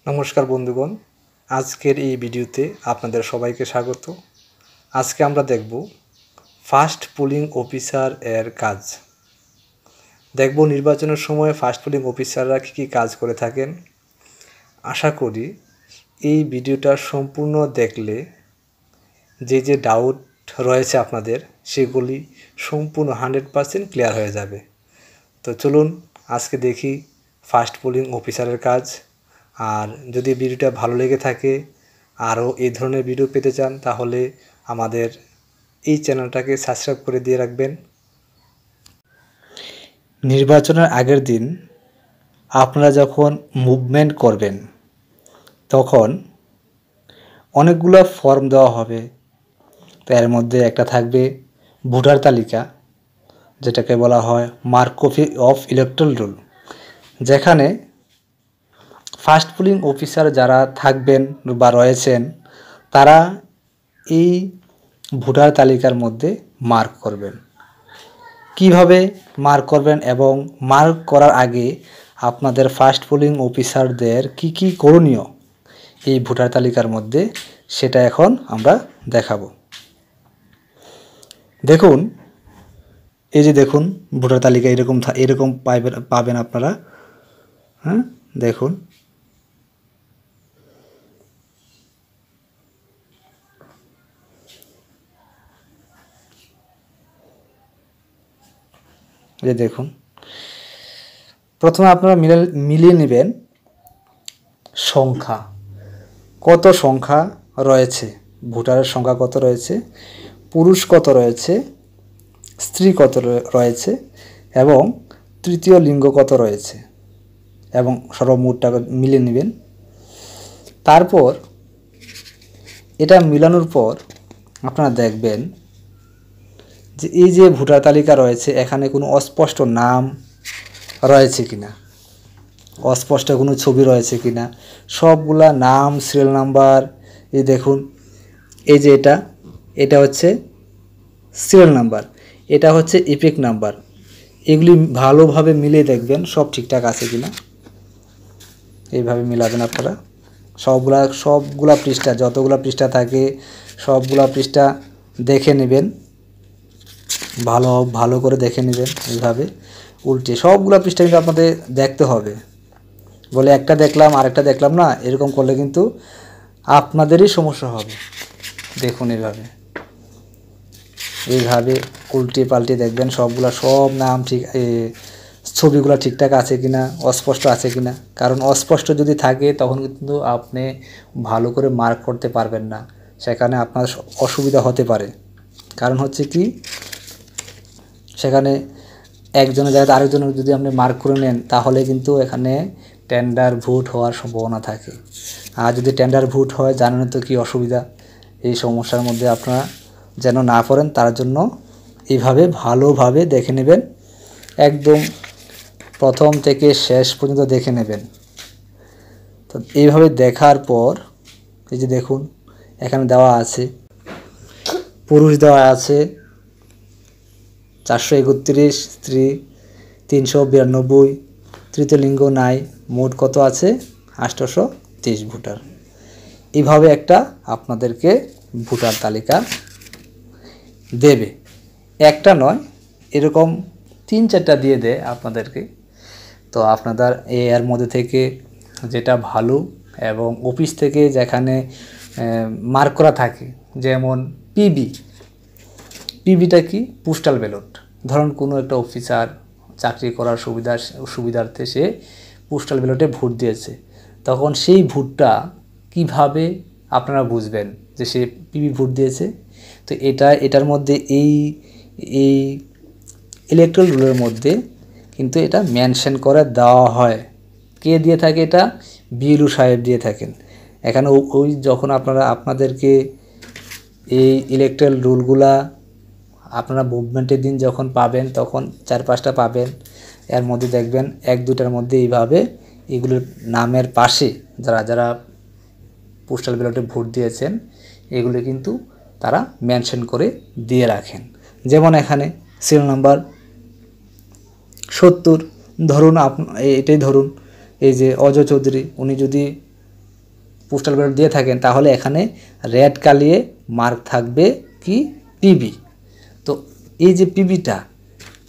নমস্কার বন্ধুগণ, আজকের এই ভিডিওতে আপনাদের সবাইকে স্বাগত। আজকে আমরা দেখব ফাস্ট পোলিং অফিসার এর কাজ। দেখব নির্বাচনের সময় ফাস্ট পোলিং অফিসাররা কী কী কাজ করে থাকেন। আশা করি এই ভিডিওটা সম্পূর্ণ দেখলে যে ডাউট রয়েছে আপনাদের সেগুলি সম্পূর্ণ 100% ক্লিয়ার হয়ে যাবে। তো চলুন আজকে দেখি ফাস্ট পোলিং অফিসারের কাজ। আর যদি ভিডিওটা ভালো লেগে থাকে, আরও এই ধরনের ভিডিও পেতে চান, তাহলে আমাদের এই চ্যানেলটাকে সাবস্ক্রাইব করে দিয়ে রাখবেন। নির্বাচনের আগের দিন আপনারা যখন মুভমেন্ট করবেন তখন অনেকগুলো ফর্ম দেওয়া হবে। তো এর মধ্যে একটা থাকবে ভোটার তালিকা, যেটাকে বলা হয় mark copy of electoral roll, যেখানে ফাস্ট পোলিং অফিসার যারা থাকবেন বা রয়েছেন তারা এই ভোটার তালিকার মধ্যে মার্ক করবেন। কিভাবে মার্ক করবেন এবং মার্ক করার আগে আপনাদের ফাস্ট পোলিং অফিসারদের কি কি করণীয় এই ভোটার তালিকার মধ্যে, সেটা এখন আমরা দেখাবো। দেখুন, এই যে দেখুন ভোটার তালিকা এরকম পাবেন আপনারা। হ্যাঁ, দেখুন যে দেখুন, প্রথমে আপনারা মিলিয়ে নেবেন সংখ্যা, কত সংখ্যা রয়েছে, ভোটারের সংখ্যা কত রয়েছে, পুরুষ কত রয়েছে, স্ত্রী কত রয়েছে এবং তৃতীয় লিঙ্গ কত রয়েছে, এবং সর্বমোটটা মিলিয়ে নেবেন। তারপর এটা মিলানোর পর আপনারা দেখবেন যে এই যে ভোটার তালিকা রয়েছে এখানে কোনো অস্পষ্ট নাম রয়েছে কিনা, অস্পষ্ট কোনো ছবি রয়েছে কিনা, সবগুলা নাম, সিরিয়াল নাম্বার। এই দেখুন, এই যে এটা হচ্ছে সিরিয়াল নাম্বার, এটা হচ্ছে ইপিক নাম্বার। এগুলি ভালোভাবে মিলিয়ে দেখবেন সব ঠিকঠাক আছে কিনা। এইভাবে মিলাবেন আপনারা সবগুলা পৃষ্ঠা, যতগুলা পৃষ্ঠা থাকে সবগুলা পৃষ্ঠা দেখে নেবেন, ভালো করে দেখে নেবেন। এইভাবে উল্টে সবগুলা পৃষ্ঠা কিন্তু আপনাদের দেখতে হবে। বলে একটা দেখলাম আরেকটা দেখলাম না, এরকম করলে কিন্তু আপনাদেরই সমস্যা হবে। দেখুন এইভাবে উল্টে পাল্টে দেখবেন সব নাম ঠিক, ছবিগুলো ঠিকঠাক আছে কিনা, অস্পষ্ট আছে কিনা। কারণ অস্পষ্ট যদি থাকে তখন কিন্তু আপনি ভালো করে মার্ক করতে পারবেন না, সেখানে আপনার অসুবিধা হতে পারে। কারণ হচ্ছে কি, সেখানে একজনের জায়গায় আরেকজনের যদি আপনি মার্ক করে নেন তাহলে কিন্তু এখানে টেন্ডার ভোট হওয়ার সম্ভাবনা থাকে। আর যদি টেন্ডার ভোট হয় জানেন তো কী অসুবিধা। এই সমস্যার মধ্যে আপনারা যেন না পড়েন তার জন্য এইভাবে ভালোভাবে দেখে নেবেন, একদম প্রথম থেকে শেষ পর্যন্ত দেখে নেবেন। তো এইভাবে দেখার পর এই যে দেখুন এখানে দেওয়া আছে পুরুষ দেওয়া আছে 431, স্ত্রী 392, তৃতীয় লিঙ্গ নাই, মোট কত আছে 830 ভোটার। এইভাবে একটা আপনাদেরকে ভোটার তালিকা দেবে, একটা নয় এরকম 3-4টা দিয়ে দেয় আপনাদেরকে। তো আপনাদের এর মধ্যে থেকে যেটা ভালো, এবং অফিস থেকে যেখানে মার্ক করা থাকে, যেমন পিবিটা কি, পোস্টাল ব্যালট। ধরুন কোনো একটা অফিসার চাকরি করার সুবিধার্থে সে পোস্টাল ব্যালটে ভোট দিয়েছে, তখন সেই ভোটটা কিভাবে আপনারা বুঝবেন যে সে পিবি ভোট দিয়েছে। তো এটার মধ্যে এই ইলেকট্রাল রুলের মধ্যে কিন্তু এটা মেনশন করে দেওয়া হয়। কে দিয়ে থাকে এটা? বিএলও সাহেব দিয়ে থাকেন। এখানে ওই যখন আপনাদেরকে এই ইলেকট্রাল রুলগুলা আপনারা মুভমেন্টের দিন যখন পাবেন তখন 4-5টা পাবেন, এর মধ্যে দেখবেন 1-2টার মধ্যে এইভাবে এগুলোর নামের পাশে যারা পোস্টাল ব্যালটে ভোট দিয়েছেন এগুলো কিন্তু তারা মেনশন করে দিয়ে রাখেন। যেমন এখানে সিরিয়াল নাম্বার 70 ধরুন, এটাই ধরুন এই যে অজয় চৌধুরী, উনি যদি পোস্টাল ব্যালট দিয়ে থাকেন, তাহলে এখানে রেড কালিয়ে মার্ক থাকবে কি পিবি। তো এই যে পিবিটা,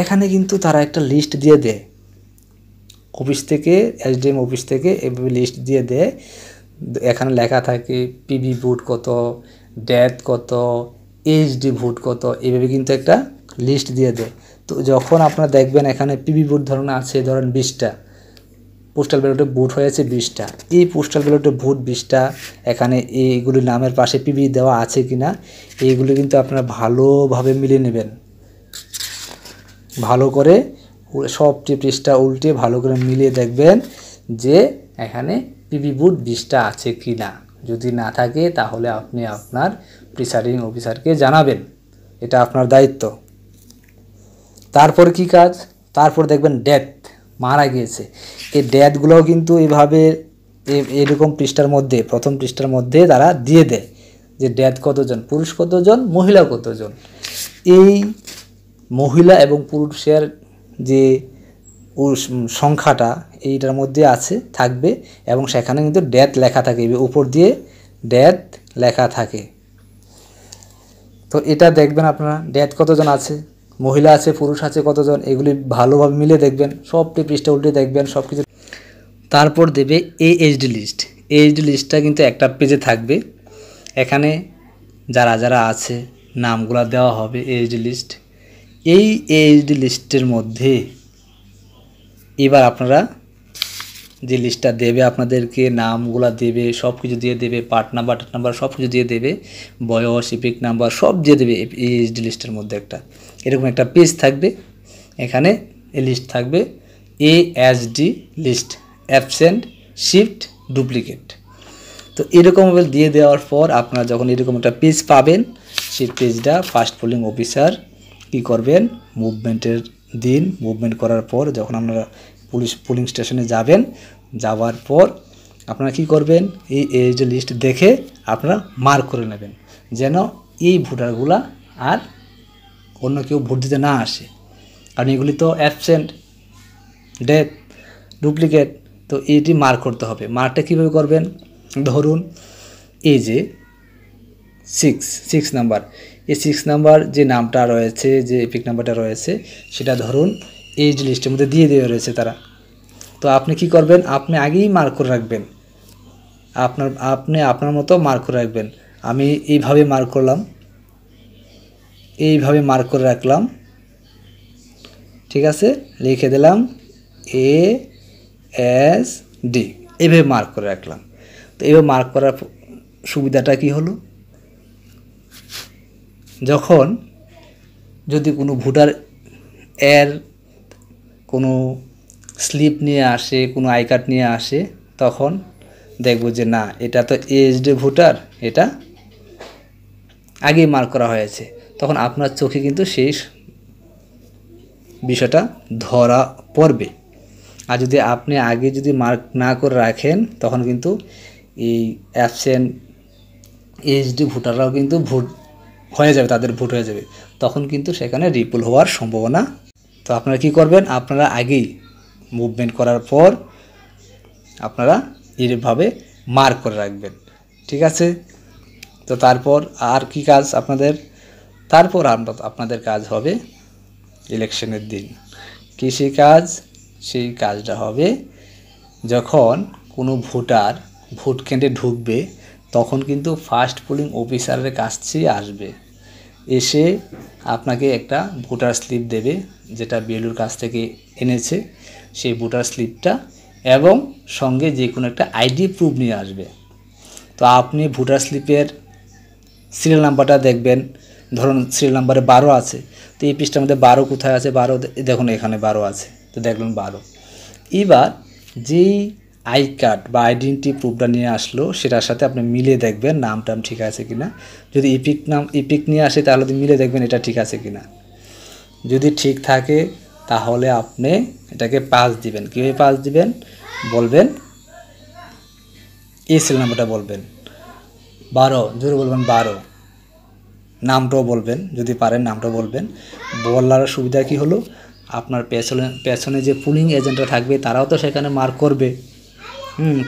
এখানে কিন্তু তারা একটা লিস্ট দিয়ে দেয় অফিস থেকে, এসডিএম অফিস থেকে এভাবে লিস্ট দিয়ে দেয়। এখানে লেখা থাকে পিবি ভোট কত, ডেথ কত, এইচডি ভোট কত, এইভাবে কিন্তু একটা লিস্ট দিয়ে দেয়। তো যখন আপনারা দেখবেন এখানে পিবি ভোট ধরুন আছে, ধরেন 20টা, পোস্টাল ব্যালটে ভোট হয়েছে 20টা, এই পোস্টাল ব্যালটে ভোট 20টা, এখানে এইগুলির নামের পাশে পিবি দেওয়া আছে কিনা এইগুলি কিন্তু আপনারা ভালোভাবে মিলিয়ে নেবেন। ভালো করে সবটি পৃষ্ঠা উল্টে ভালো করে মিলিয়ে দেখবেন যে এখানে পিবি ভোট 20টা আছে কি না। যদি না থাকে তাহলে আপনি আপনার প্রিসাইডিং অফিসারকে জানাবেন, এটা আপনার দায়িত্ব। তারপর কি কাজ, তারপর দেখবেন ডেথ, মারা গিয়েছে। এই ডেথগুলোও কিন্তু এইভাবে এরকম পৃষ্ঠার মধ্যে, প্রথম পৃষ্ঠার মধ্যে তারা দিয়ে দেয় যে ডেথ কতজন, পুরুষ কতজন, মহিলা কতজন। এই মহিলা এবং পুরুষের যে সংখ্যাটা এইটার মধ্যে আছে থাকবে, এবং সেখানে কিন্তু ডেথ লেখা থাকে, উপর দিয়ে ডেথ লেখা থাকে। তো এটা দেখবেন আপনারা, ডেথ কতজন আছে, মহিলা আছে, পুরুষ আছে কতজন, এগুলি ভালোভাবে মিলে দেখবেন, সবটি পৃষ্ঠা উল্টে দেখবেন সব কিছু। তারপর দেবে এইচডি লিস্ট। এইচডি লিস্টটা কিন্তু একটা পেজে থাকবে, এখানে যারা যারা আছে নামগুলো দেওয়া হবে এইচডি লিস্ট। এই এইচডি লিস্টের মধ্যে এবার আপনারা যে লিস্টটা দেবে আপনাদেরকে, নামগুলা দেবে, সব কিছু দিয়ে দেবে, পার্ট নাম্বার সব কিছু দিয়ে দেবে, বয়স, ইপিক নাম্বার সব দিয়ে দেবে। এই এইচডি লিস্টের মধ্যে একটা এরকম একটা পেজ থাকবে, এখানে এই লিস্ট থাকবে ASD list, absent, shift, duplicate. তো এরকমভাবে দিয়ে দেওয়ার পর আপনারা যখন এরকম একটা পেজ পাবেন, সেই পেজটা ফার্স্ট পোলিং অফিসার কী করবেন, মুভমেন্টের দিন মুভমেন্ট করার পর যখন আপনারা পোলিং স্টেশনে যাবেন, যাওয়ার পর আপনারা কি করবেন, এই যে লিস্ট দেখে আপনারা মার্ক করে নেবেন, যেন এই ভোটারগুলা আর অন্য কেউ ভোট দিতে না আসে। কারণ এগুলি তো অ্যাবসেন্ট, ডেথ, ডুপ্লিকেট, তো এইটি মার্ক করতে হবে। মার্কটা কীভাবে করবেন, ধরুন এই যে 6 নাম্বার, এই 6 নাম্বার যে নামটা রয়েছে, যে এপিক নাম্বারটা রয়েছে, সেটা ধরুন এই যে লিস্টের মধ্যে দিয়ে দেওয়া রয়েছে তারা। তো আপনি কি করবেন, আপনি আগেই মার্ক করে রাখবেন, আপনি আপনার মতো মার্ক করে রাখবেন। আমি এইভাবে মার্ক করলাম, এইভাবে মার্ক করে রাখলাম, ঠিক আছে, লিখে দিলাম ASD, এইভাবে মার্ক করে রাখলাম। তো এইভাবে মার্ক করার সুবিধাটা কি হলো, যখন যদি কোনো ভোটার এর কোনো স্লিপ নিয়ে আসে, কোনো আই কার্ড নিয়ে আসে, তখন দেখব যে না, এটা তো এইচডি ভোটার, এটা আগেই মার্ক করা হয়েছে, তখন আপনার চোখে কিন্তু সেই বিষয়টা ধরা পড়বে। আর যদি আপনি আগে যদি মার্ক না করে রাখেন, তখন কিন্তু এই অ্যাবসেন্ট এইচডি ভোটাররাও কিন্তু ভোট হয়ে যাবে, তাদের ভোট হয়ে যাবে, তখন কিন্তু সেখানে রিপুল হওয়ার সম্ভাবনা। তো আপনারা কি করবেন, আপনারা আগেই মুভমেন্ট করার পর আপনারা এইভাবে মার্ক করে রাখবেন, ঠিক আছে। তো তারপর আর কি কাজ আপনাদের, তারপর আপনাদের কাজ হবে ইলেকশনের দিন। কী সেই কাজ, সেই কাজটা হবে যখন কোনো ভোটার ভোট কেন্দ্রে ঢুকবে, তখন কিন্তু ফার্স্ট পোলিং অফিসারের কাছেই আসবে, এসে আপনাকে একটা ভোটার স্লিপ দেবে, যেটা বিএলওর কাছ থেকে এনেছে, সেই ভোটার স্লিপটা, এবং সঙ্গে যে কোনো একটা আইডি প্রুফ নিয়ে আসবে। তো আপনি ভোটার স্লিপের সিরিয়াল নাম্বারটা দেখবেন, ধরুন সিরিয়াল নাম্বারে 12 আছে, তো এই পৃষ্ঠার মধ্যে 12 কোথায় আছে, 12 দেখুন এখানে 12 আছে, তো দেখলেন 12। এবার যেই আই কার্ড বা আইডেন্টি প্রুফটা নিয়ে আসলো, সেটার সাথে আপনি মিলিয়ে দেখবেন নামটাম ঠিক আছে কিনা। যদি ইপিক নিয়ে আসে, তাহলে মিলে দেখবেন এটা ঠিক আছে কিনা। যদি ঠিক থাকে তাহলে আপনি এটাকে পাস দিবেন। কীভাবে পাস দিবেন, বলবেন এই সিরিয়াল নাম্বারটা বলবেন, 12, জোরে বলবেন 12, নামটাও বলবেন, যদি পারেন নামটাও বলবেন। বলার সুবিধা কি হলো, আপনার পেছনে যে পুলিং এজেন্টরা থাকবে, তারাও তো সেখানে মার্ক করবে,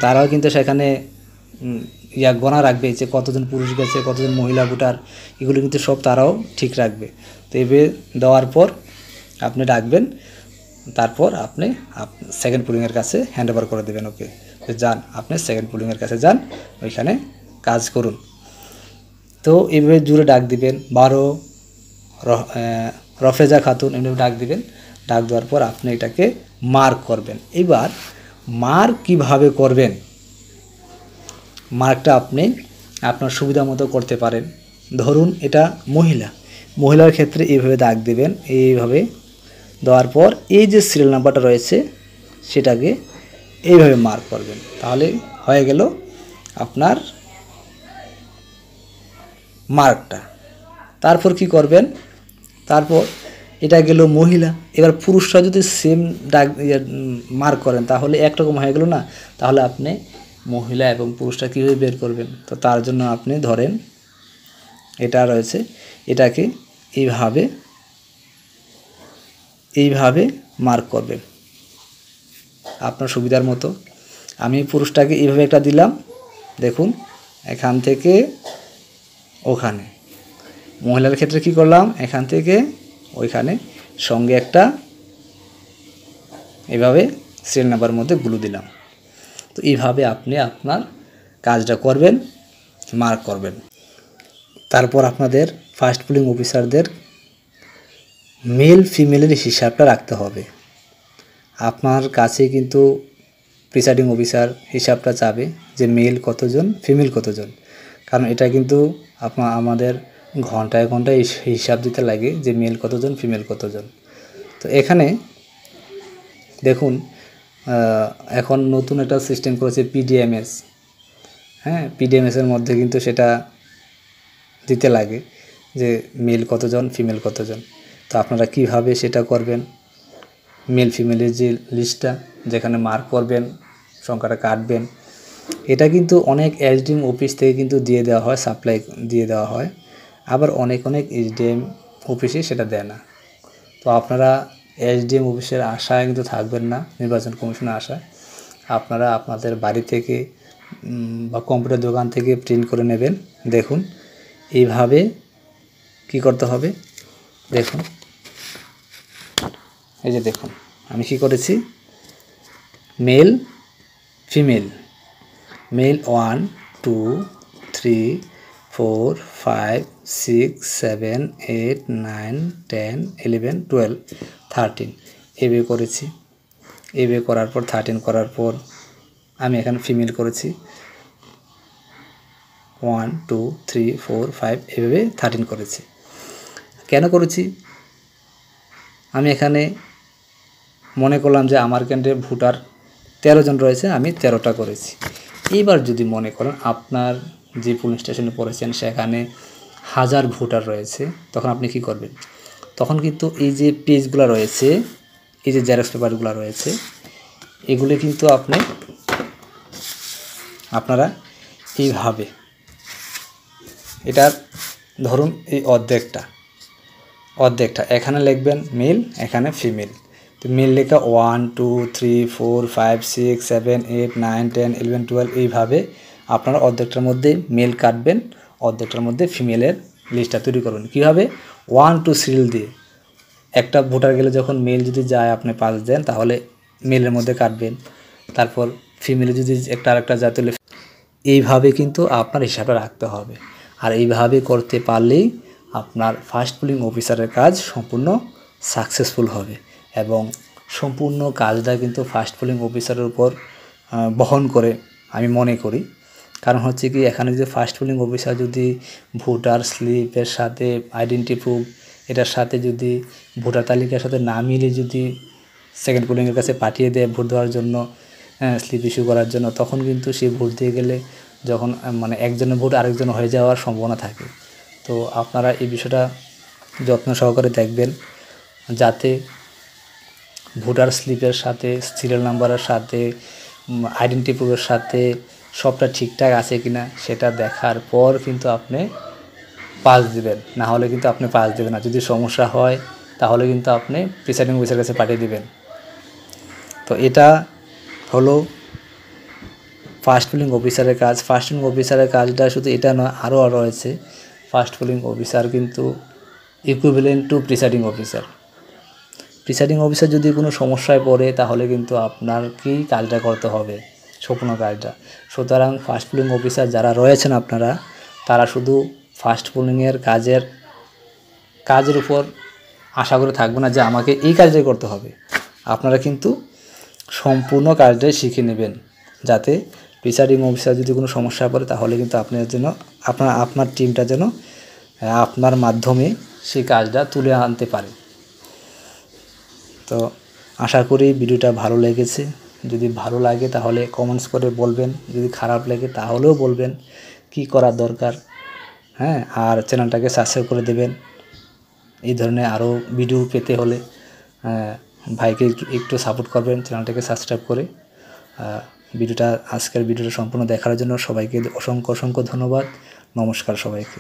তারাও কিন্তু সেখানে গণা রাখবে যে কতজন পুরুষ গেছে, কতজন মহিলা ভোটার, এগুলো কিন্তু সব তারাও ঠিক রাখবে। তো এভাবে দেওয়ার পর আপনি ডাকবেন, তারপর আপনি সেকেন্ড পুলিংয়ের কাছে হ্যান্ড ওভার করে দেবেন। ওকে, তো যান, আপনি সেকেন্ড পুলিংয়ের কাছে যান, ওইখানে কাজ করুন। তো এইভাবে জুড়ে ডাক দিবেন। 12 রফেজা খাতুন এভাবে ডাক দিবেন। ডাক দেওয়ার পর আপনি এটাকে মার্ক করবেন। এবার মার্ক কিভাবে করবেন, মার্কটা আপনি আপনার সুবিধা মতো করতে পারেন। ধরুন এটা মহিলার ক্ষেত্রে এইভাবে দাগ দেবেন। এইভাবে দেওয়ার পর এই যে সিরিয়াল নাম্বারটা রয়েছে সেটাকে এইভাবে মার্ক করবেন। তাহলে হয়ে গেল আপনার মার্কটা। তারপর কি করবেন, তারপর এটা গেল মহিলা। এবার পুরুষরা যদি সেম দাগ মার্ক করেন তাহলে একরকম হয়ে গেল না। তাহলে আপনি মহিলা এবং পুরুষটা কীভাবে বের করবেন? তো তার জন্য আপনি ধরেন এটা রয়েছে, এটাকে এইভাবে মার্ক করবেন আপনার সুবিধার মতো। আমি পুরুষটাকে এইভাবে একটা দিলাম, দেখুন এখান থেকে ওখানে। মহিলার ক্ষেত্রে কি করলাম, এখান থেকে ওইখানে, সঙ্গে একটা এভাবে সিরিয়াল নাম্বারের মধ্যে গ্লু দিলাম। তো এইভাবে আপনি আপনার কাজটা করবেন, মার্ক করবেন। তারপর আপনাদের ফার্স্ট পুলিং অফিসারদের মেল ফিমেলের হিসাবটা রাখতে হবে। আপনার কাছে কিন্তু প্রিসাইডিং অফিসার হিসাবটা চাবে যে মেল কতজন, ফিমেল কতজন, কারণ এটা কিন্তু আমাদের ঘন্টায় ঘন্টায় হিসাব দিতে লাগে যে মেল কতজন, ফিমেল কতজন। তো এখানে দেখুন এখন নতুন একটা সিস্টেম করেছে পিডিএমএস। হ্যাঁ, পিডিএমএসের মধ্যে কিন্তু সেটা দিতে লাগে যে মেল কতজন, ফিমেল কতজন। তো আপনারা কিভাবে সেটা করবেন, মেল ফিমেলের যে লিস্টটা যেখানে মার্ক করবেন, সংখ্যাটা কাটবেন, এটা কিন্তু অনেক এসডিএম অফিস থেকে কিন্তু দিয়ে দেওয়া হয়, সাপ্লাই দিয়ে দেওয়া হয়। আবার অনেক এসডিএম অফিসে সেটা দেয় না। তো আপনারা এসডিএম অফিসের আশায় কিন্তু থাকবেন না, নির্বাচন কমিশনের আশায়। আপনারা আপনাদের বাড়ি থেকে বা কম্পিউটার দোকান থেকে প্রিন্ট করে নেবেন। দেখুন এইভাবে কি করতে হবে, দেখুন এই যে দেখুন আমি কি করেছি, মেল ফিমেল, মেল 1 2 3 4 5 6 7 8 9 10 11 12 13 এভাবে করেছি। এভাবে করার পর 13 করার পর আমি এখানে ফিমেল করেছি 1 2 3 4 5 এভাবে 13 করেছি। কেন করেছি, আমি এখানে মনে করলাম যে আমার কেন্দ্রে ভোটার 13 জন রয়েছে, আমি 13টা করেছি। এইবার যদি মনে করেন আপনার যে পুলিং স্টেশনে পড়েছেন সেখানে 1000 ভোটার রয়েছে, তখন আপনি কি করবেন? তখন কিন্তু এই যে পেজগুলো রয়েছে, এই যে জেরক্স পেপারগুলো রয়েছে, এগুলো কিন্তু আপনারা এইভাবে, এটার ধরুন এই অর্ধেকটা এখানে লিখবেন মেল, এখানে ফিমেল। তো মেল লেখা 1 2 3 4 5 6 7 8 9 10 11 12 এইভাবে আপনারা অর্ধেকটার মধ্যে মেল কাটবেন, অর্ধেকটার মধ্যে ফিমেলের লিস্টটা তৈরি করবেন। কীভাবে? 1 2 সিরিয়াল দিয়ে। একটা ভোটার গেলে যখন মেল যদি যায় আপনি পাস দেন, তাহলে মেলের মধ্যে কাটবেন। তারপর ফিমেলে যদি আরেকটা যায় তাহলে এইভাবে কিন্তু আপনার হিসাবটা রাখতে হবে। আর এইভাবে করতে পারলেই আপনার ফার্স্ট পুলিং অফিসারের কাজ সম্পূর্ণ সাকসেসফুল হবে এবং সম্পূর্ণ কাজটা কিন্তু ফার্স্ট পুলিং অফিসারের উপর বহন করে আমি মনে করি। কারণ হচ্ছে কি, এখানে যে ফার্স্ট পুলিং অফিসার যদি ভোটার স্লিপের সাথে আইডেন্টি প্রুফ এটার সাথে যদি ভোটার তালিকার সাথে না মিলে যদি সেকেন্ড পুলিংয়ের কাছে পাঠিয়ে দেয় ভোট দেওয়ার জন্য, স্লিপ ইস্যু করার জন্য, তখন কিন্তু সে ভোট দিয়ে গেলে যখন মানে একজনের ভোট আরেকজন হয়ে যাওয়ার সম্ভাবনা থাকে। তো আপনারা এই বিষয়টা যত্ন সহকারে দেখবেন যাতে ভোটার স্লিপের সাথে, সিরিয়াল নাম্বারের সাথে, আইডেন্টি প্রুফের সাথে সবটা ঠিকঠাক আছে কিনা সেটা দেখার পর কিন্তু আপনি পাস দিবেন, না হলে কিন্তু আপনি পাস দেবেন না। যদি সমস্যা হয় তাহলে কিন্তু আপনি প্রিসাইডিং অফিসারের কাছে পাঠিয়ে দিবেন। তো এটা হলো ফার্স্ট পুলিং অফিসারের কাজ। ফার্স্ট পুলিং অফিসারের কাজটা শুধু এটা নয়, আরও রয়েছে। ফার্স্ট পুলিং অফিসার কিন্তু equivalent to presiding officer. Presiding officer যদি কোনো সমস্যায় পড়ে তাহলে কিন্তু আপনারকেই কাজটা করতে হবে, সম্পূর্ণ কাজটা। সুতরাং ফার্স্ট পুলিং অফিসার যারা রয়েছেন আপনারা, তারা শুধু ফার্স্ট পুলিংয়ের কাজের উপর আশা করে থাকবে না যে আমাকে এই কাজটাই করতে হবে। আপনারা কিন্তু সম্পূর্ণ কাজটাই শিখে নেবেন, যাতে প্রিসাইডিং অফিসার যদি কোনো সমস্যা পড়ে তাহলে কিন্তু আপনার টিমটা যেন আপনার মাধ্যমে সেই কাজটা তুলে আনতে পারে। তো আশা করি ভিডিওটা ভালো লেগেছে। যদি ভালো লাগে তাহলে কমেন্টস করে বলবেন, যদি খারাপ লাগে তাহলেও বলবেন কি করা দরকার। হ্যাঁ, আর চ্যানেলটাকে সাবস্ক্রাইব করে দেবেন। এই ধরনের আরও ভিডিও পেতে হলে ভাইকে একটু সাপোর্ট করবেন চ্যানেলটাকে সাবস্ক্রাইব করে। আজকের ভিডিওটা সম্পূর্ণ দেখার জন্য সবাইকে অসংখ্য ধন্যবাদ। নমস্কার সবাইকে।